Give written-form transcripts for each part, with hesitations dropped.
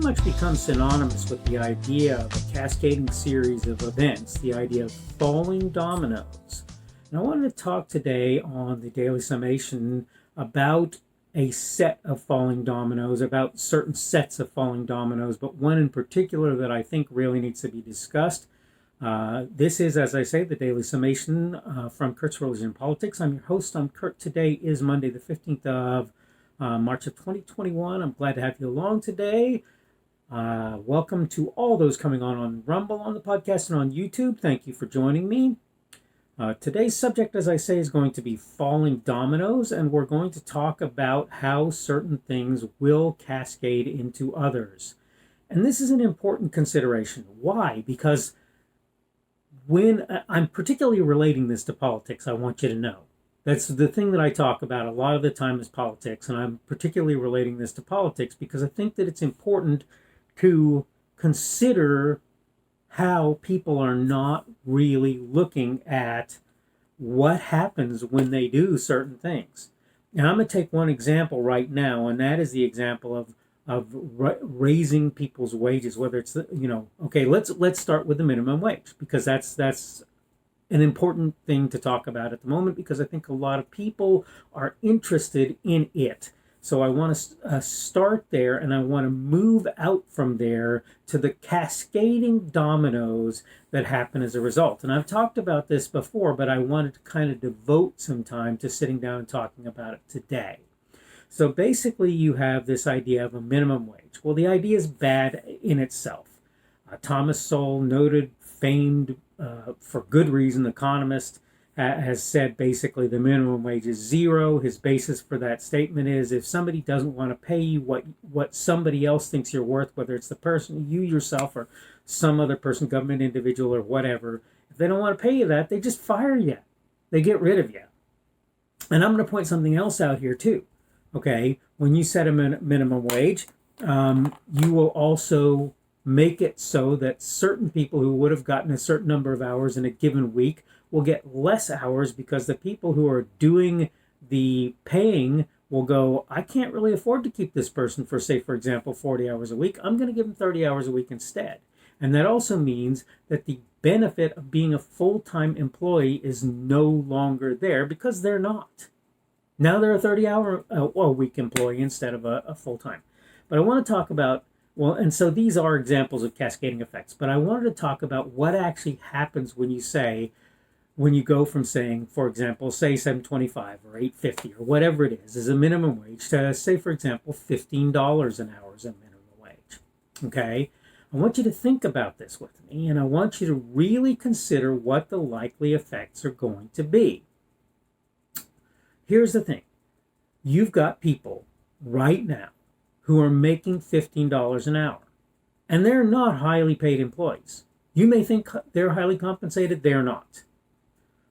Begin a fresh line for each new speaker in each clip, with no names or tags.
much become synonymous with the idea of a cascading series of events, the idea of falling dominoes. And I wanted to talk today on the Daily Summation about a set of falling dominoes, about certain sets of falling dominoes, but one in particular that I think really needs to be discussed. This is, as I say, the Daily Summation from Kurt's Religion and Politics. I'm your host. I'm Kurt. Today is Monday, the 15th of March of 2021. I'm glad to have you along today. Welcome to all those coming on Rumble, on the podcast, and on YouTube. Thank you for joining me. Today's subject, as I say, is going to be falling dominoes, and we're going to talk about how certain things will cascade into others. And this is an important consideration. Why? Because when I'm particularly relating this to politics, I want you to know. That's the thing that I talk about a lot of the time is politics, and I'm particularly relating this to politics because I think that it's important to consider how people are not really looking at what happens when they do certain things. Now, I'm going to take one example right now, and that is the example of raising people's wages, whether it's, okay, let's start with the minimum wage, because that's an important thing to talk about at the moment, because I think a lot of people are interested in it. So I want to start there, and I want to move out from there to the cascading dominoes that happen as a result. And I've talked about this before, but I wanted to kind of devote some time to sitting down and talking about it today. So basically, you have this idea of a minimum wage. Well, the idea is bad in itself. Thomas Sowell, noted, famed, for good reason, economist, has said basically the minimum wage is zero. His basis for that statement is if somebody doesn't want to pay you what somebody else thinks you're worth, whether it's the person, you yourself, or some other person, government individual, or whatever, if they don't want to pay you that, they just fire you. They get rid of you. And I'm going to point something else out here too. Okay, when you set a minimum wage, you will also make it so that certain people who would have gotten a certain number of hours in a given week will get less hours, because the people who are doing the paying will go, I can't really afford to keep this person for, say, for example, 40 hours a week. I'm going to give them 30 hours a week instead. And that also means that the benefit of being a full-time employee is no longer there, because they're not. Now they're a 30-hour a week employee instead of a full-time. But I want to talk about, well, and so these are examples of cascading effects, but I wanted to talk about what actually happens when you go from saying, for example, say $7.25 or $8.50 or whatever it is a minimum wage, to say, for example, $15 an hour is a minimum wage. Okay? I want you to think about this with me, and I want you to really consider what the likely effects are going to be. Here's the thing. You've got people right now who are making $15 an hour, and they're not highly paid employees. You may think they're highly compensated. They're not.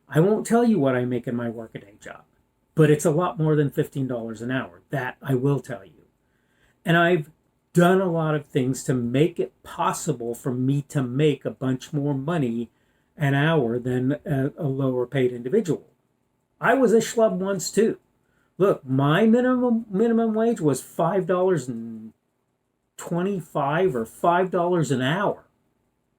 I won't tell you what I make in my workaday job, but it's a lot more than $15 an hour. That I will tell you. And I've done a lot of things to make it possible for me to make a bunch more money an hour than a lower paid individual. I was a schlub once too. Look, my minimum wage was $5.25 or $5 an hour.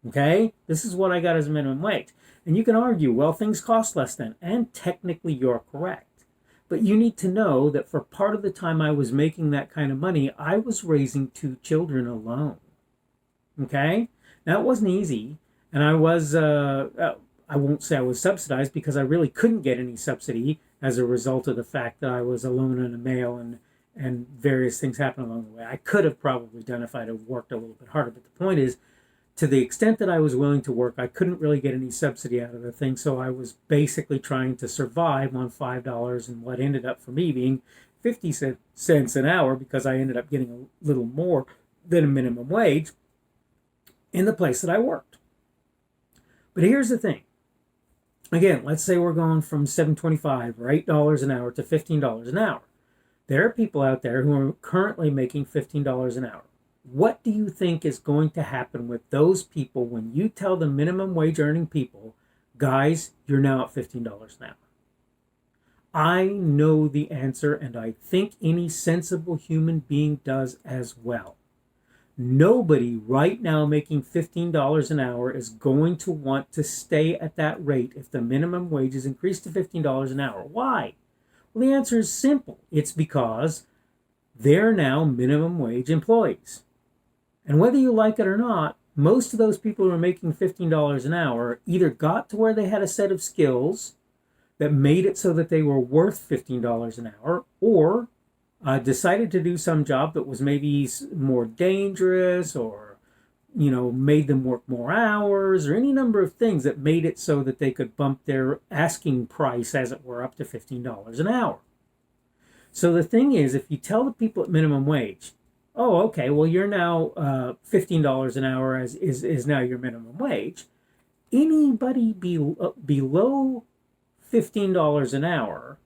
Okay? This is what I got as a minimum wage. And you can argue, well, things cost less than, and technically you're correct. But you need to know that for part of the time I was making that kind of money, I was raising 2 children alone. Okay? Now, it wasn't easy, and I was, I won't say I was subsidized, because I really couldn't get any subsidy as a result of the fact that I was alone and a male, and various things happened along the way. I could have probably done if I'd have worked a little bit harder, but the point is, to the extent that I was willing to work, I couldn't really get any subsidy out of the thing, so I was basically trying to survive on $5 and what ended up for me being 50 cents an hour, because I ended up getting a little more than a minimum wage in the place that I worked. But here's the thing. Again, let's say we're going from $7.25 or $8 an hour to $15 an hour. There are people out there who are currently making $15 an hour. What do you think is going to happen with those people when you tell the minimum wage earning people, guys, you're now at $15 an hour? I know the answer, and I think any sensible human being does as well. Nobody right now making $15 an hour is going to want to stay at that rate if the minimum wage is increased to $15 an hour. Why? Well, the answer is simple. It's because they're now minimum wage employees. And whether you like it or not, most of those people who are making $15 an hour either got to where they had a set of skills that made it so that they were worth $15 an hour, or decided to do some job that was maybe more dangerous, or made them work more hours, or any number of things that made it so that they could bump their asking price, as it were, up to $15 an hour. So the thing is, if you tell the people at minimum wage, oh, okay, well, you're now $15 an hour is now your minimum wage, anybody below $15 an hour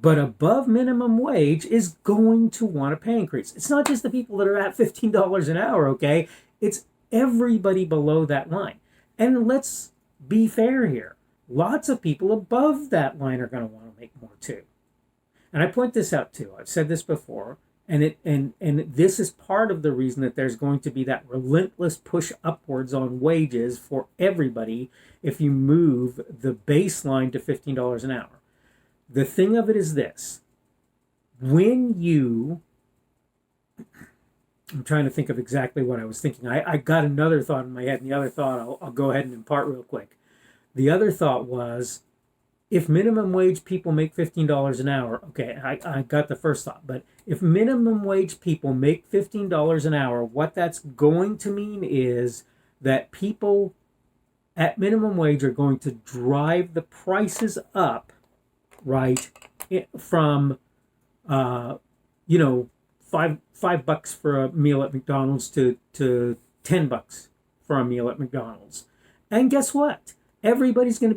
but above minimum wage is going to want a pay increase. It's not just the people that are at $15 an hour, okay? It's everybody below that line. And let's be fair here. Lots of people above that line are going to want to make more too. And I point this out too. I've said this before, and this is part of the reason that there's going to be that relentless push upwards on wages for everybody if you move the baseline to $15 an hour. The thing of it is this. I'm trying to think of exactly what I was thinking. I got another thought in my head, and the other thought I'll go ahead and impart real quick. The other thought was, if minimum wage people make $15 an hour, okay, I got the first thought, but if minimum wage people make $15 an hour, what that's going to mean is that people at minimum wage are going to drive the prices up, right, from $5 for a meal at McDonald's to $10 for a meal at McDonald's. And guess what? Everybody's going to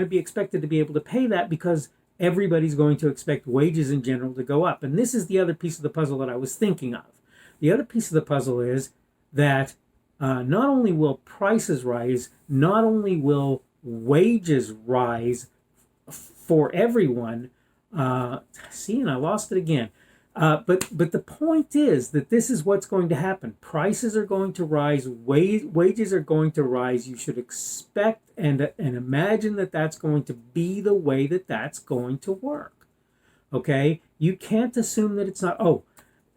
be expected to be able to pay that, because everybody's going to expect wages in general to go up. And this is the other piece of the puzzle that I was thinking of. The other piece of the puzzle is that not only will prices rise, not only will wages rise for everyone. And I lost it again. But the point is that this is what's going to happen. Prices are going to rise. Wages are going to rise. You should expect and imagine that that's going to be the way that that's going to work. Okay? You can't assume that it's not. Oh,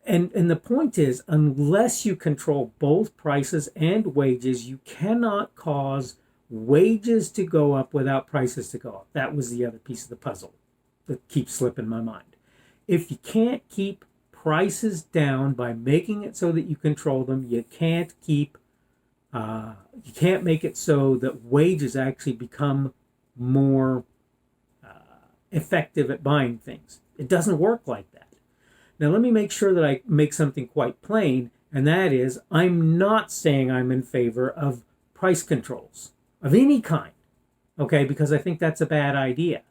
and the point is, unless you control both prices and wages, you cannot cause wages to go up without prices to go up. That was the other piece of the puzzle that keeps slipping my mind. If you can't keep prices down by making it so that you control them, you can't make it so that wages actually become more effective at buying things. It doesn't work like that. Now, let me make sure that I make something quite plain, and that is, I'm not saying I'm in favor of price controls of any kind, okay, because I think that's a bad idea.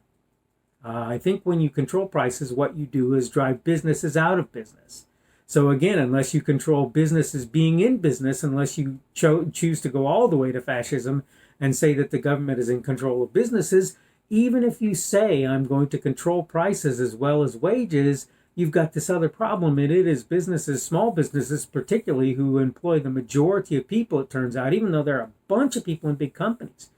I think when you control prices, what you do is drive businesses out of business. So again, unless you control businesses being in business, unless you choose to go all the way to fascism and say that the government is in control of businesses, even if you say I'm going to control prices as well as wages, you've got this other problem, and it is businesses, small businesses particularly, who employ the majority of people, it turns out, even though there are a bunch of people in big companies.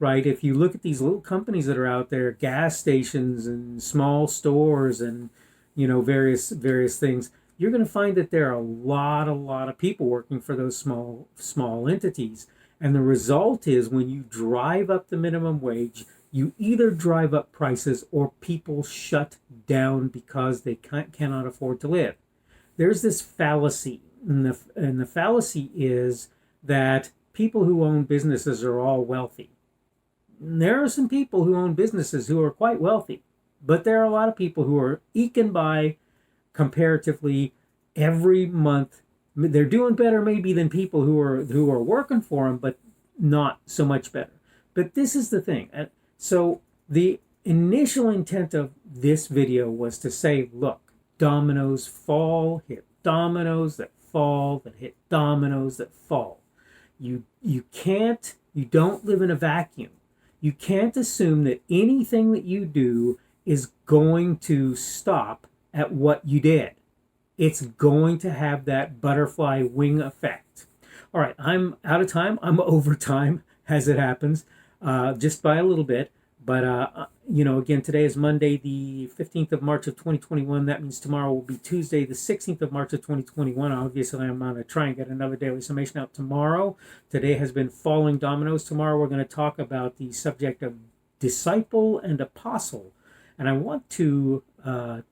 Right? If you look at these little companies that are out there, gas stations and small stores and, various things, you're going to find that there are a lot of people working for those small entities. And the result is, when you drive up the minimum wage, you either drive up prices or people shut down because they cannot afford to live. There's this fallacy, and the fallacy is that people who own businesses are all wealthy. There are some people who own businesses who are quite wealthy, but there are a lot of people who are eking by comparatively every month. They're doing better maybe than people who are working for them, but not so much better. But this is the thing. So the initial intent of this video was to say, look, dominoes fall, hit dominoes that fall, that hit dominoes that fall. You don't live in a vacuum. You can't assume that anything that you do is going to stop at what you did. it's going to have that butterfly wing effect. All right, I'm out of time. I'm over time, as it happens, just by a little bit. But, again, today is Monday, the 15th of March of 2021. That means tomorrow will be Tuesday, the 16th of March of 2021. Obviously, I'm going to try and get another daily summation out tomorrow. Today has been Falling Dominoes. Tomorrow, we're going to talk about the subject of disciple and apostle. And I want to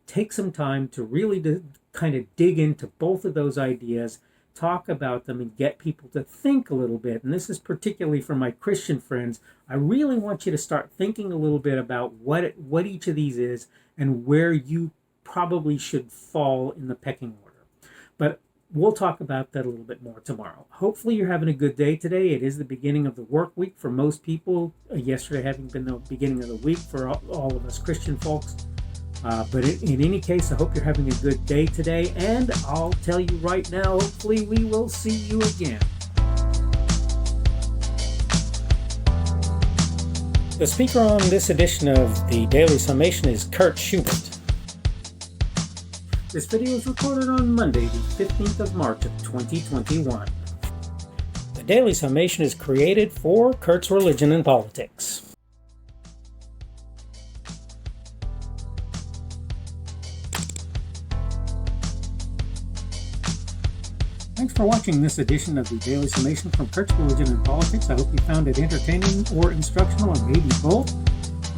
take some time to really kind of dig into both of those ideas, talk about them, and get people to think a little bit. And this is particularly for my Christian friends. I really want you to start thinking a little bit about what each of these is and where you probably should fall in the pecking order. But we'll talk about that a little bit more tomorrow. Hopefully you're having a good day today. It is the beginning of the work week for most people. Yesterday having been the beginning of the week for all of us Christian folks. But in any case, I hope you're having a good day today. And I'll tell you right now, hopefully we will see you again. The speaker on this edition of the Daily Summation is Kurt Schubert. This video was recorded on Monday, the 15th of March of 2021. The Daily Summation is created for Kurt's Religion and Politics. Thanks for watching this edition of the Daily Summation from Kurt's Religion and Politics. I hope you found it entertaining or instructional, or maybe both.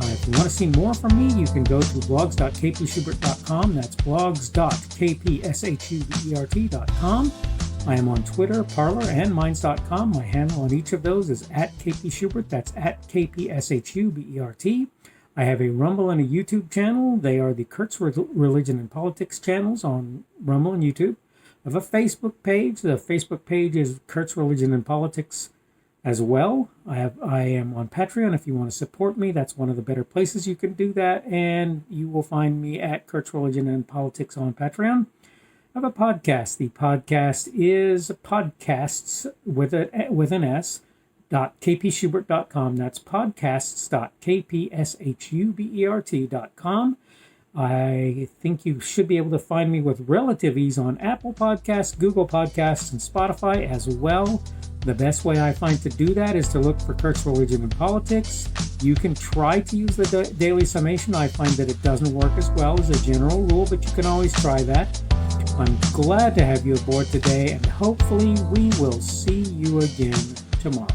If you want to see more from me, you can go to blogs.kpschubert.com. That's blogs.kpschubert.com. I am on Twitter, Parler, and Minds.com. My handle on each of those is @kpschubert. That's @kpschubert. I have a Rumble and a YouTube channel. They are the Kurt's Religion and Politics channels on Rumble and YouTube. I have a Facebook page. The Facebook page is Kurt's Religion and Politics as well. I am on Patreon. If you want to support me, that's one of the better places you can do that. And you will find me at Kurt's Religion and Politics on Patreon. I have a podcast. The podcast is podcasts with an S, .kpschubert.com. That's podcasts.kpschubert.com. I think you should be able to find me with relative ease on Apple Podcasts, Google Podcasts, and Spotify as well. The best way I find to do that is to look for Kurt's Religion and Politics. You can try to use the Daily Summation. I find that it doesn't work as well as a general rule, but you can always try that. I'm glad to have you aboard today, and hopefully we will see you again tomorrow.